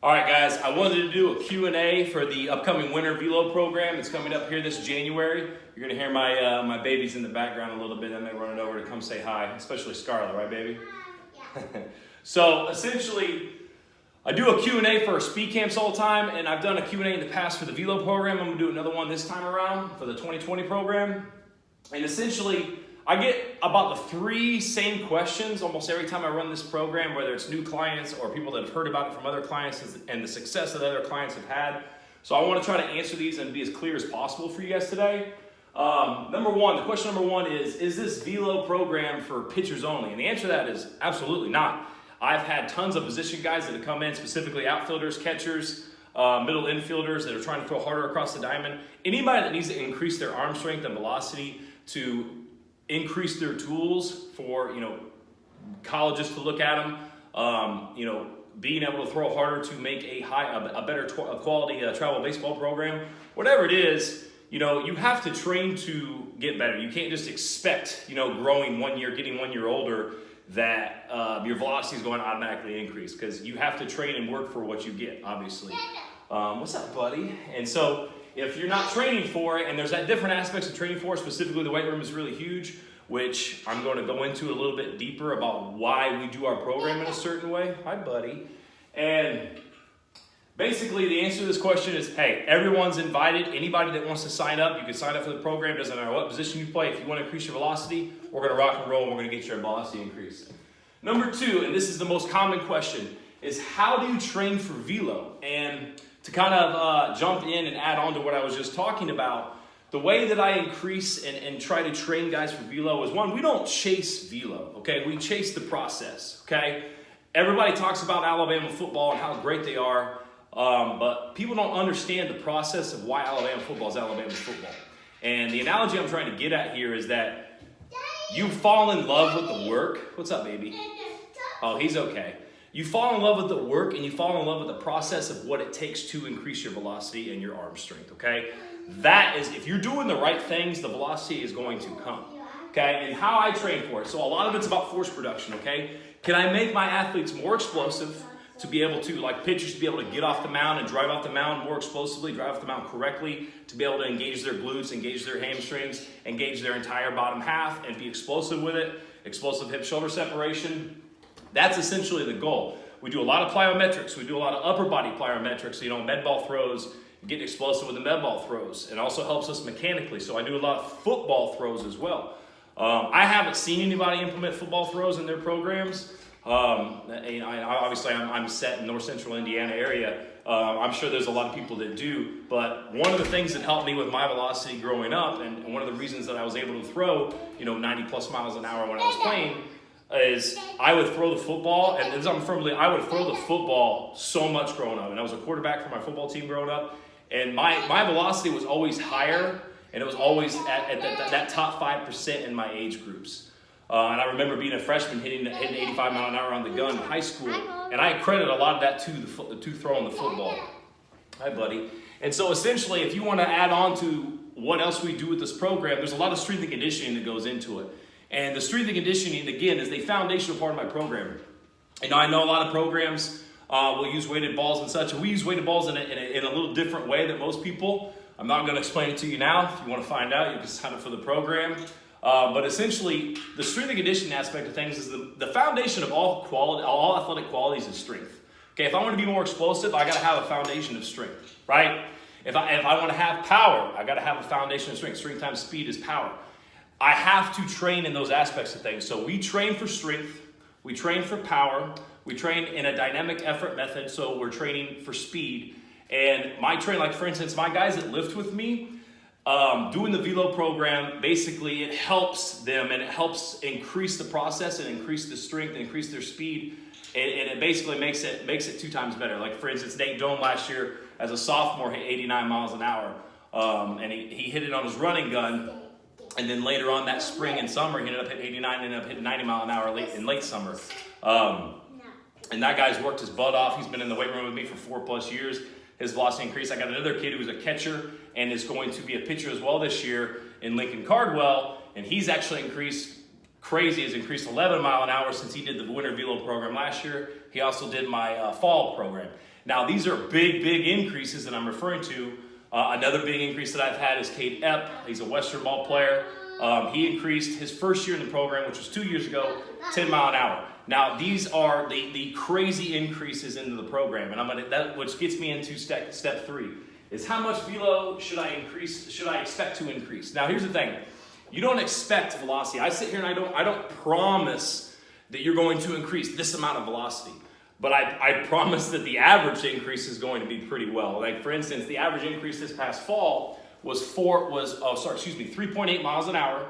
All right, guys, I wanted to do a Q&A for the upcoming Winter Velo program. It's coming up here this January. You're going to hear my babies in the background a little bit. I may run it over to come say hi, especially Scarlett, right, baby? Yeah. So, essentially, I do a Q&A for speed camps all the time, and I've done a Q&A in the past for the Velo program. I'm going to do another one this time around for the 2020 program. And essentially, I get about the three same questions almost every time I run this program, whether it's new clients or people that have heard about it from other clients and the success that other clients have had. So I want to try to answer these and be as clear as possible for you guys today. Question number one is this Velo program for pitchers only? And the answer to that is absolutely not. I've had tons of position guys that have come in, specifically outfielders, catchers, middle infielders that are trying to throw harder across the diamond. Anybody that needs to increase their arm strength and velocity to increase their tools for, colleges to look at them, being able to throw harder to make a better quality travel baseball program, whatever it is, you have to train to get better. You can't just expect, growing 1 year, getting 1 year older, that your velocity is going to automatically increase, because you have to train and work for what you get, obviously. What's up, buddy? And so if you're not training for it, and there's different aspects of training for it, specifically the weight room is really huge, which I'm going to go into a little bit deeper about why we do our program in a certain way. Hi, buddy. And basically the answer to this question is, hey, everyone's invited. Anybody that wants to sign up, you can sign up for the program. Doesn't matter what position you play. If you want to increase your velocity, we're going to rock and roll, and we're going to get your velocity increased. Number two, and this is the most common question, is how do you train for Velo? And to kind of jump in and add on to what I was just talking about, the way that I increase and try to train guys for Velo is, one, we don't chase Velo, okay? We chase the process, okay? Everybody talks about Alabama football and how great they are, but people don't understand the process of why Alabama football is Alabama football. And the analogy I'm trying to get at here is that you fall in love with the work. What's up, baby? Oh, he's okay. You fall in love with the work, and you fall in love with the process of what it takes to increase your velocity and your arm strength, okay? That is, if you're doing the right things, the velocity is going to come, okay? And how I train for it. So a lot of it's about force production, okay? Can I make my athletes more explosive to be able to, like pitchers, to be able to get off the mound and drive off the mound more explosively, drive off the mound correctly, to be able to engage their glutes, engage their hamstrings, engage their entire bottom half, and be explosive with it, explosive hip-shoulder separation. That's essentially the goal. We do a lot of plyometrics. We do a lot of upper body plyometrics, med ball throws, get explosive with the med ball throws. It also helps us mechanically. So I do a lot of football throws as well. I haven't seen anybody implement football throws in their programs. Obviously, I'm set in North Central Indiana area. I'm sure there's a lot of people that do. But one of the things that helped me with my velocity growing up, and one of the reasons that I was able to throw, 90 plus miles an hour when I was playing, is I would throw the football, and I would throw the football so much growing up. And I was a quarterback for my football team growing up, and my velocity was always higher, and it was always at that top 5% in my age groups. And I remember being a freshman hitting 85 mile an hour on the gun in high school, and I credit a lot of that to throwing the football. Hi, buddy. And so essentially, if you want to add on to what else we do with this program, there's a lot of strength and conditioning that goes into it. And the strength and conditioning, again, is the foundational part of my program. I know a lot of programs will use weighted balls and such, and we use weighted balls in a little different way than most people. I'm not going to explain it to you now. If you want to find out, you can sign up for the program. But essentially, the strength and conditioning aspect of things is the foundation of all athletic qualities is strength. Okay, if I want to be more explosive, I got to have a foundation of strength, right? If I want to have power, I got to have a foundation of strength. Strength times speed is power. I have to train in those aspects of things. So we train for strength, we train for power, we train in a dynamic effort method, so we're training for speed. And my like for instance, my guys that lift with me, doing the Velo program, basically it helps them, and it helps increase the process and increase the strength and increase their speed. And it basically makes it 2 times better. Like for instance, Nate Dome last year as a sophomore hit 89 miles an hour. And he hit it on his running gun. And then later on that spring and summer, he ended up hitting 89, ended up hitting 90 mile an hour late summer. And that guy's worked his butt off. He's been in the weight room with me for 4+ years. His velocity increased. I got another kid who's a catcher and is going to be a pitcher as well this year in Lincoln Cardwell. And he's actually increased 11 mile an hour since he did the Winter Velo program last year. He also did my fall program. Now, these are big, big increases that I'm referring to. Another big increase that I've had is Cade Epp. He's a Western ball player. He increased his first year in the program, which was 2 years ago, 10 mile an hour. Now, these are the crazy increases into the program, and which gets me into step 3, is how much velo should I expect to increase? Now, here's the thing. You don't expect velocity. I sit here and I don't promise that you're going to increase this amount of velocity. But I promise that the average increase is going to be pretty well. Like, for instance, the average increase this past fall was 3.8 miles an hour.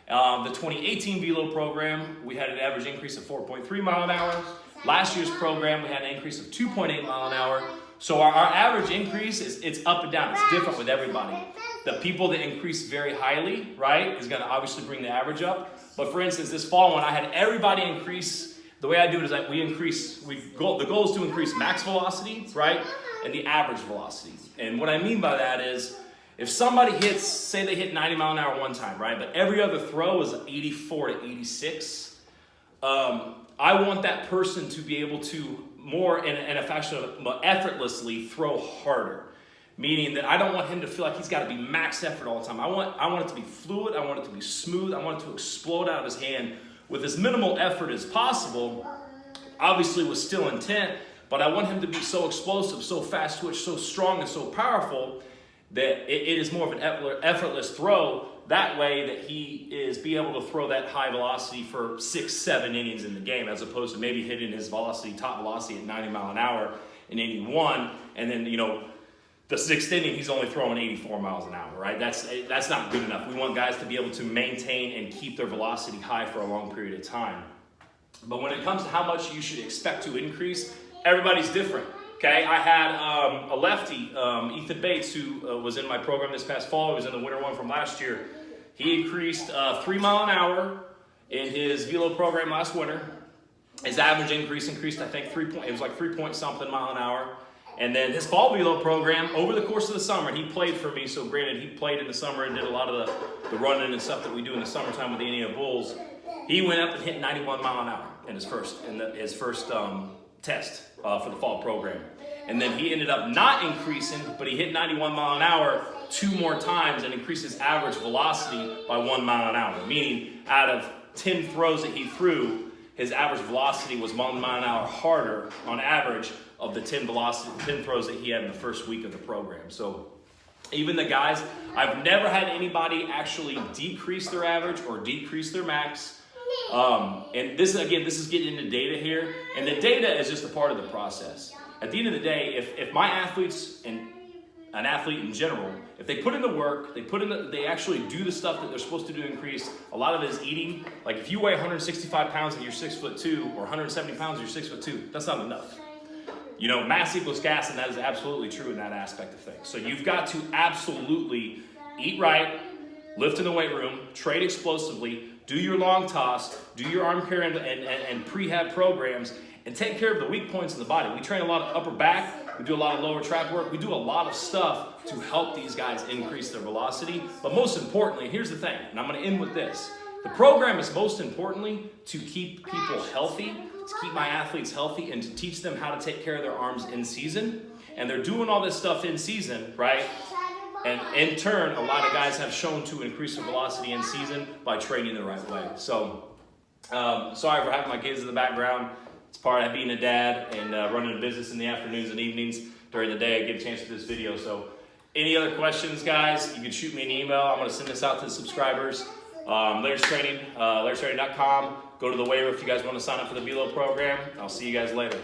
The 2018 Velo program, we had an average increase of 4.3 mile an hour. Last year's program, we had an increase of 2.8 mile an hour. So our average increase it's up and down. It's different with everybody. The people that increase very highly, right, is going to obviously bring the average up. But for instance, this fall when I had everybody increase, the way I do it is that the goal is to increase max velocity, right, and the average velocity. And what I mean by that is, if somebody say they hit 90 mile an hour one time, right, but every other throw is 84 to 86, I want that person to be able to more in a fashion effortlessly throw harder. Meaning that I don't want him to feel like he's got to be max effort all the time. I want it to be fluid. I want it to be smooth. I want it to explode out of his hand with as minimal effort as possible, obviously with still intent, but I want him to be so explosive, so fast twitch, so strong and so powerful that it is more of an effortless throw. That way that he be able to throw that high velocity for 6-7 innings in the game, as opposed to maybe hitting his top velocity at 90 mile an hour in inning 1, and then, the 6th inning, he's only throwing 84 miles an hour, right? That's not good enough. We want guys to be able to maintain and keep their velocity high for a long period of time. But when it comes to how much you should expect to increase, everybody's different, okay? I had a lefty, Ethan Bates, who was in my program this past fall. He was in the winter one from last year. He increased 3 mile an hour in his Velo program last winter. His average increased, I think, 3 point something mile an hour. And then his fall Velo program, over the course of the summer, he played for me. So granted, he played in the summer and did a lot of the running and stuff that we do in the summertime with the Indiana Bulls. He went up and hit 91 mile an hour in his first test for the fall program. And then he ended up not increasing, but he hit 91 mile an hour 2 more times and increased his average velocity by 1 mile an hour. Meaning, out of 10 throws that he threw, his average velocity was 1 mile an hour harder on average of the 10 throws that he had in the first week of the program. So even the guys, I've never had anybody actually decrease their average or decrease their max. And this is getting into data here. And the data is just a part of the process. At the end of the day, if my athletes and an athlete in general, if they put in the work, they actually do the stuff that they're supposed to do to increase. A lot of it is eating. Like if you weigh 165 pounds and you're 6'2", or 170 pounds and you're 6'2", that's not enough. Mass equals gas, and that is absolutely true in that aspect of things. So you've got to absolutely eat right, lift in the weight room, trade explosively, do your long toss, do your arm carry and prehab programs, and take care of the weak points in the body. We train a lot of upper back, we do a lot of lower trap work, we do a lot of stuff to help these guys increase their velocity. But most importantly, here's the thing, and I'm going to end with this. The program is most importantly to keep people healthy, to keep my athletes healthy, and to teach them how to take care of their arms in season. And they're doing all this stuff in season, right? And in turn, a lot of guys have shown to increase their velocity in season by training the right way. So, sorry for having my kids in the background. It's part of being a dad and running a business in the afternoons and evenings. During the day, I get a chance to do this video. So, any other questions, guys, you can shoot me an email. I'm going to send this out to the subscribers. LayersTraining.com. Go to the waiver if you guys want to sign up for the Velo program. I'll see you guys later.